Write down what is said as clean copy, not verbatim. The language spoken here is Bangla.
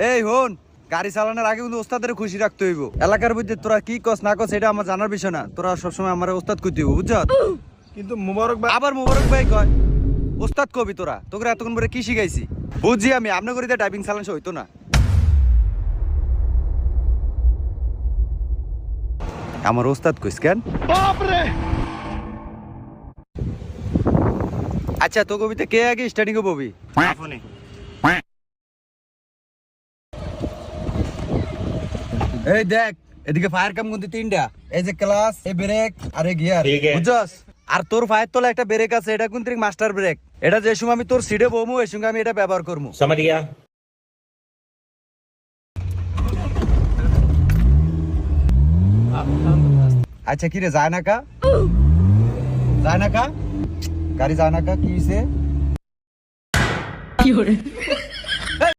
এই হন, গাড়ি চালানোর আগে কিন্তু ওস্তাদের খুশি রাখতে হইব। এলাকার মধ্যে তোরা কি কস না কস এটা আমার জানার বিষয় না, তোরা সবসময় আমার ওস্তাদ কইতে হইব, বুঝছ? কিন্তু মুবারক ভাই আবার মুবারক ভাই কয় ওস্তাদ কবি, তোরা তোকে এতক্ষণ পরে কি শিখাইছি? বুঝছি আমি, আপনি করিতে ড্রাইভিং চালান হইতো না। আমার ওস্তাদ কইস কেন? আচ্ছা, তো কবিতে কে আগে স্টার্টিং এ ববি? আপনি এই দেখ, এদিকে ফায়ার কাম কিন্তু তিনটা, এই যে ক্লাস, এই ব্রেক আর এই গিয়ার, বুঝছস? আর তোর ফায়ার তলা একটা ব্রেক আছে, এটা কিন্তু মাস্টার ব্রেক। এটা যে সময় আমি তোর সিটে বমু এই সময় আমি এটা ব্যবহার করবো। समझ गया। আচ্ছা কি রে, যায় না কা? যায় না কা? গাড়ি যায় না কা? কি হইছে?